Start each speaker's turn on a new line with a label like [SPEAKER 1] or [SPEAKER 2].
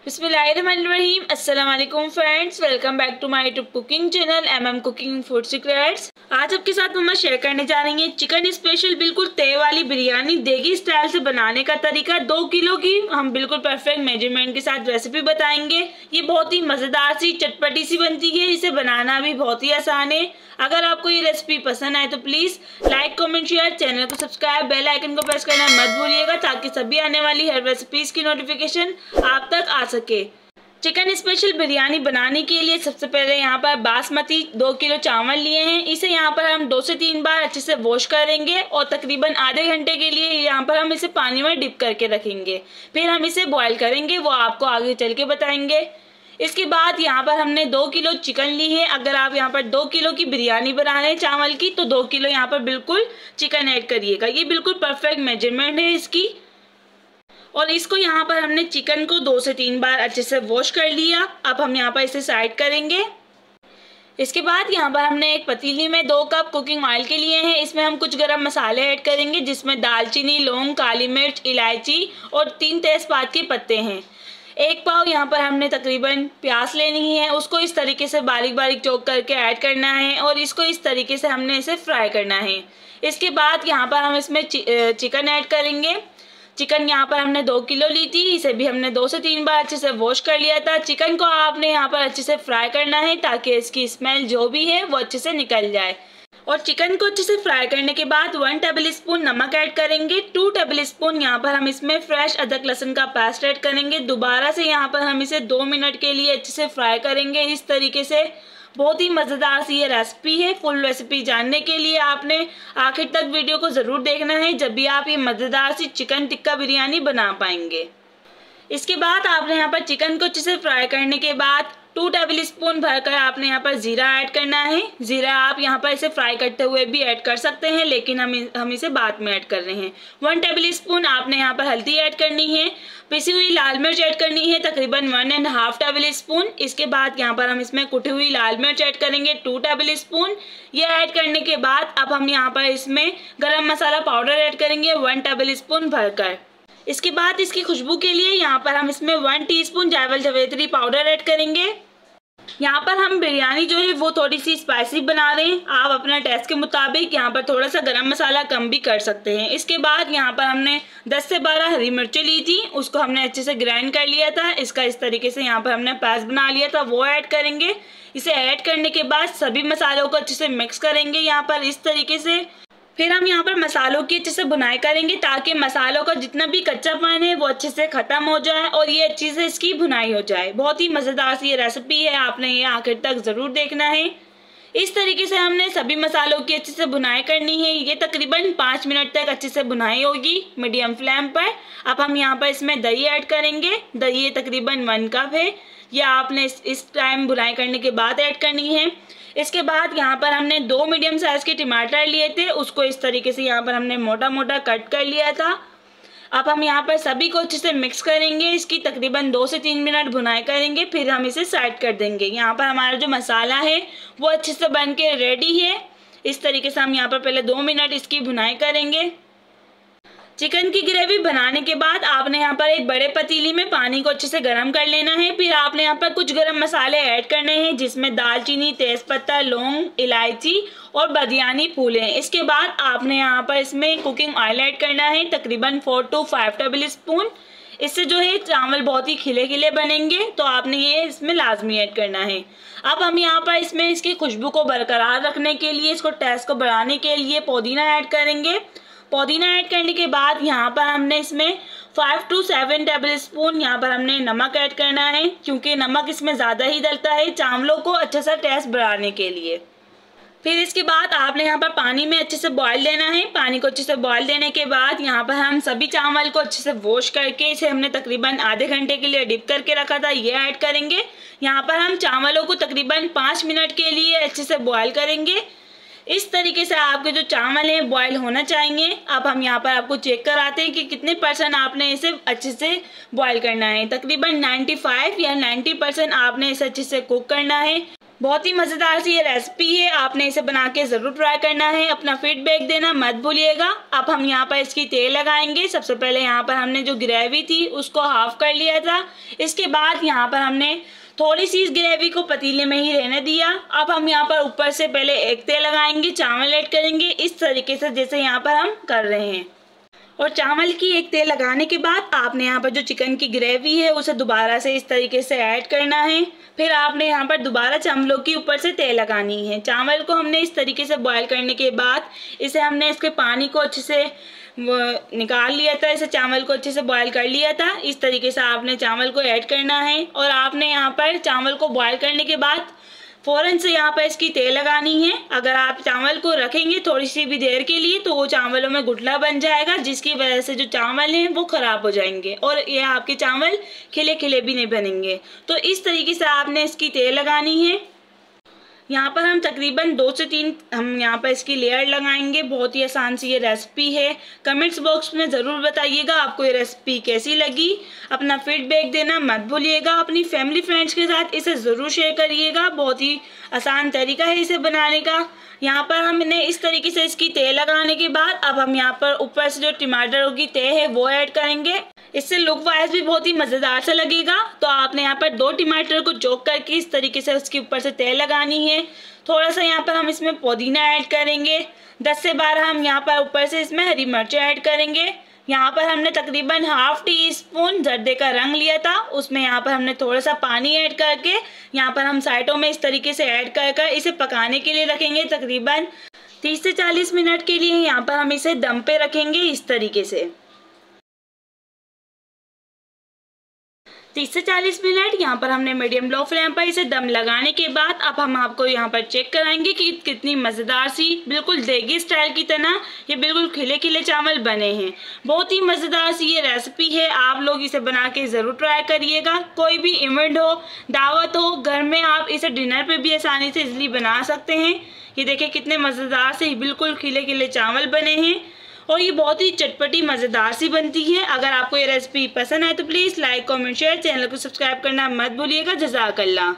[SPEAKER 1] बिस्मिल्लाहिर्रहमानिर्रहीम। अस्सलाम वालेकुम friends, welcome back to my YouTube cooking channel MM cooking food secrets. आज आपके साथ मम्मा शेयर करने जा रही हैं चिकन स्पेशल बिल्कुल तय वाली बिरयानी देगी स्टाइल से बनाने का तरीका। 2 किलो की हम बिल्कुल परफेक्ट मेजरमेंट के साथ रेसिपी बताएंगे। ये बहुत ही मज़ेदार सी चटपटी सी बनती है, इसे बनाना भी बहुत ही आसान है। अगर आपको ये रेसिपी पसंद आए तो please like comment share, channel को सब्सक्राइब, बेल आइकन को प्रेस करना मत भूलिएगा ताकि सभी आने वाली हर रेसिपीज़ की नोटिफिकेशन आप तक आ सके। चिकन स्पेशल बिरयानी बनाने के लिए सबसे पहले यहाँ पर बासमती 2 किलो चावल लिए हैं। इसे यहाँ पर हम 2 से 3 बार अच्छे से वॉश करेंगे और तकरीबन आधे घंटे के लिए यहाँ पर हम इसे पानी में डिप करके रखेंगे। फिर हम इसे बॉईल करेंगे, वो आपको आगे चल के बताएंगे। इसके बाद यहाँ पर हमने 2 किलो चिकन ली है। अगर आप यहाँ पर 2 किलो की बिरयानी बना रहे हैं चावल की तो 2 किलो यहाँ पर बिल्कुल चिकन ऐड करिएगा। ये बिल्कुल परफेक्ट मेजरमेंट है इसकी। और इसको यहाँ पर हमने चिकन को 2 से 3 बार अच्छे से वॉश कर लिया। अब हम यहाँ पर इसे साइड करेंगे। इसके बाद यहाँ पर हमने एक पतीली में 2 कप कुकिंग ऑयल के लिए हैं। इसमें हम कुछ गरम मसाले ऐड करेंगे जिसमें दालचीनी, लौंग, काली मिर्च, इलायची और 3 तेजपात के पत्ते हैं। 1 पाव यहाँ पर हमने तकरीबन प्याज लेनी है, उसको इस तरीके से बारीक बारीक चॉप करके ऐड करना है और इसको इस तरीके से हमने इसे फ्राई करना है। इसके बाद यहाँ पर हम इसमें चिकन ऐड करेंगे। चिकन यहाँ पर हमने 2 किलो ली थी, इसे भी हमने 2 से 3 बार अच्छे से वॉश कर लिया था। चिकन को आपने यहाँ पर अच्छे से फ्राई करना है ताकि इसकी स्मेल जो भी है वो अच्छे से निकल जाए। और चिकन को अच्छे से फ्राई करने के बाद 1 टेबल स्पून नमक ऐड करेंगे। 2 टेबल स्पून यहाँ पर हम इसमें फ्रेश अदरक लहसुन का पेस्ट ऐड करेंगे। दोबारा से यहाँ पर हम इसे 2 मिनट के लिए अच्छे से फ्राई करेंगे इस तरीके से। बहुत ही मज़ेदार सी ये रेसिपी है। फुल रेसिपी जानने के लिए आपने आखिर तक वीडियो को ज़रूर देखना है, जब भी आप ये मज़ेदार सी चिकन टिक्का बिरयानी बना पाएंगे। इसके बाद आपने यहाँ पर चिकन को अच्छे से फ्राई करने के बाद 2 टेबल स्पून भरकर आपने यहाँ पर ज़ीरा ऐड करना है। ज़ीरा आप यहाँ पर इसे फ्राई करते हुए भी ऐड कर सकते हैं, लेकिन हम इसे बाद में ऐड कर रहे हैं। 1 टेबल स्पून आपने यहाँ पर हल्दी ऐड करनी है। पिसी हुई लाल मिर्च ऐड करनी है तकरीबन 1.5 टेबल स्पून। इसके बाद यहाँ पर हम इसमें कुटी हुई लाल मिर्च ऐड करेंगे 2 टेबल स्पून। ये ऐड करने के बाद अब हम यहाँ पर इसमें गरम मसाला पाउडर ऐड करेंगे 1 टेबल स्पून भरकर। इसके बाद इसकी खुशबू के लिए यहाँ पर हम इसमें 1 टीस्पून जायफल जावित्री पाउडर ऐड करेंगे। यहाँ पर हम बिरयानी जो है वो थोड़ी सी स्पाइसी बना रहे हैं। आप अपना टेस्ट के मुताबिक यहाँ पर थोड़ा सा गरम मसाला कम भी कर सकते हैं। इसके बाद यहाँ पर हमने 10 से 12 हरी मिर्चें ली थी, उसको हमने अच्छे से ग्राइंड कर लिया था। इसका इस तरीके से यहाँ पर हमने पेस्ट बना लिया था, वो ऐड करेंगे। इसे ऐड करने के बाद सभी मसालों को अच्छे से मिक्स करेंगे यहाँ पर इस तरीके से। फिर हम यहाँ पर मसालों की अच्छे से भुनाई करेंगे ताकि मसालों का जितना भी कच्चापन है वो अच्छे से ख़त्म हो जाए और ये अच्छे से इसकी भुनाई हो जाए। बहुत ही मज़ेदार सी ये रेसिपी है, आपने ये आखिर तक ज़रूर देखना है। इस तरीके से हमने सभी मसालों की अच्छे से भुनाई करनी है। ये तकरीबन 5 मिनट तक अच्छे से भुनाई होगी मीडियम फ्लेम पर। अब हम यहाँ पर इसमें दही ऐड करेंगे। दही तकरीबन 1 कप है, यह आपने इस टाइम भुनाई करने के बाद ऐड करनी है। इसके बाद यहाँ पर हमने 2 मीडियम साइज़ के टमाटर लिए थे, उसको इस तरीके से यहाँ पर हमने मोटा मोटा कट कर लिया था। अब हम यहाँ पर सभी को अच्छे से मिक्स करेंगे। इसकी तकरीबन 2 से 3 मिनट भुनाई करेंगे, फिर हम इसे साइड कर देंगे। यहाँ पर हमारा जो मसाला है वो अच्छे से बन के रेडी है। इस तरीके से हम यहाँ पर पहले 2 मिनट इसकी भुनाई करेंगे। चिकन की ग्रेवी बनाने के बाद आपने यहाँ पर एक बड़े पतीली में पानी को अच्छे से गर्म कर लेना है। फिर आपने यहाँ पर कुछ गरम मसाले ऐड करने हैं जिसमें दालचीनी, तेज़पत्ता, लौंग, इलायची और बिरयानी फूल हैं। इसके बाद आपने यहाँ पर इसमें कुकिंग ऑयल ऐड करना है तकरीबन 4 to 5 टेबल स्पून। इससे जो है चावल बहुत ही खिले खिले बनेंगे, तो आपने ये इसमें लाजमी ऐड करना है। अब हम यहाँ पर इसमें इसकी खुशबू को बरकरार रखने के लिए, इसको टेस्ट को बढ़ाने के लिए पुदीना ऐड करेंगे। पुदीना ऐड करने के बाद यहाँ पर हमने इसमें 5 to 7 टेबल स्पून यहाँ पर हमने नमक ऐड करना है, क्योंकि नमक इसमें ज़्यादा ही डलता है चावलों को अच्छा सा टेस्ट बढ़ाने के लिए। फिर इसके बाद आपने यहाँ पर पानी में अच्छे से बॉईल देना है। पानी को अच्छे से बॉईल देने के बाद यहाँ पर हम सभी चावल को अच्छे से वॉश करके इसे हमने तकरीबन आधे घंटे के लिए डिप करके रखा था, ये ऐड करेंगे। यहाँ पर हम चावलों को तकरीबन 5 मिनट के लिए अच्छे से बॉईल करेंगे। इस तरीके से आपके जो चावल हैं बॉईल होना चाहिए। अब हम यहाँ पर आपको चेक कराते हैं कि कितने % आपने इसे अच्छे से बॉईल करना है। तकरीबन 95 या 90% आपने इसे अच्छे से कुक करना है। बहुत ही मज़ेदार सी ये रेसिपी है, आपने इसे बना के ज़रूर ट्राई करना है। अपना फीडबैक देना मत भूलिएगा। अब हम यहाँ पर इसकी तेल लगाएंगे। सबसे पहले यहाँ पर हमने जो ग्रेवी थी उसको हाफ कर लिया था। इसके बाद यहाँ पर हमने थोड़ी सी इस ग्रेवी को पतीले में ही रहने दिया। अब हम यहाँ पर ऊपर से पहले एक तेल लगाएंगे, चावल ऐड करेंगे इस तरीके से जैसे यहाँ पर हम कर रहे हैं। और चावल की एक तेल लगाने के बाद आपने यहाँ पर जो चिकन की ग्रेवी है उसे दोबारा से इस तरीके से ऐड करना है। फिर आपने यहाँ पर दोबारा चावलों की ऊपर से तेल लगानी है। चावल को हमने इस तरीके से बॉईल करने के बाद इसे हमने इसके पानी को अच्छे से निकाल लिया था। इसे चावल को अच्छे से बॉईल कर लिया था। इस तरीके से आपने चावल को ऐड करना है और आपने यहाँ पर चावल को बॉईल करने के बाद फ़ौरन से यहाँ पर इसकी तेल लगानी है। अगर आप चावल को रखेंगे थोड़ी सी भी देर के लिए तो वो चावलों में गुठला बन जाएगा, जिसकी वजह से जो चावल हैं वो ख़राब हो जाएंगे और ये आपके चावल खिले खिले भी नहीं बनेंगे। तो इस तरीके से आपने इसकी तेल लगानी है। यहाँ पर हम तकरीबन 2 से 3 हम यहाँ पर इसकी लेयर लगाएंगे। बहुत ही आसान सी ये रेसिपी है। कमेंट्स बॉक्स में ज़रूर बताइएगा आपको ये रेसिपी कैसी लगी। अपना फीडबैक देना मत भूलिएगा। अपनी फैमिली फ्रेंड्स के साथ इसे ज़रूर शेयर करिएगा। बहुत ही आसान तरीका है इसे बनाने का। यहाँ पर हमने इस तरीके से इसकी तेल लगाने के बाद अब हम यहाँ पर ऊपर से जो टमाटरों की तह है वो ऐड करेंगे। इससे लुक वाइज भी बहुत ही मज़ेदार सा लगेगा। तो आपने यहाँ पर 2 टमाटर को चॉप करके इस तरीके से उसके ऊपर से तेल लगानी है। थोड़ा सा यहाँ पर हम इसमें पुदीना ऐड करेंगे। 10 से 12 हम यहाँ पर ऊपर से इसमें हरी मिर्चें ऐड करेंगे। यहाँ पर हमने तकरीबन ½ टीस्पून जर्दे का रंग लिया था, उसमें यहाँ पर हमने थोड़ा सा पानी ऐड करके यहाँ पर हम साइडों में इस तरीके से ऐड कर इसे पकाने के लिए रखेंगे। तकरीबन 30 से 40 मिनट के लिए यहाँ पर हम इसे दम पे रखेंगे इस तरीके से। 30 से 40 मिनट यहाँ पर हमने मीडियम लो फ्लेम पर इसे दम लगाने के बाद अब हम आपको यहाँ पर चेक कराएंगे कि कितनी मज़ेदार सी बिल्कुल देगी स्टाइल की तरह ये बिल्कुल खिले खिले चावल बने हैं। बहुत ही मज़ेदार सी ये रेसिपी है। आप लोग इसे बना के ज़रूर ट्राई करिएगा। कोई भी इवेंट हो, दावत हो, घर में आप इसे डिनर पे भी आसानी से इजली बना सकते हैं। ये देखिए कितने मज़ेदार से बिल्कुल खिले खिले चावल बने हैं और ये बहुत ही चटपटी मज़ेदार सी बनती है। अगर आपको ये रेसिपी पसंद आए तो please like, comment, share, channel को सब्सक्राइब करना मत भूलिएगा। जज़ाकल्लाह।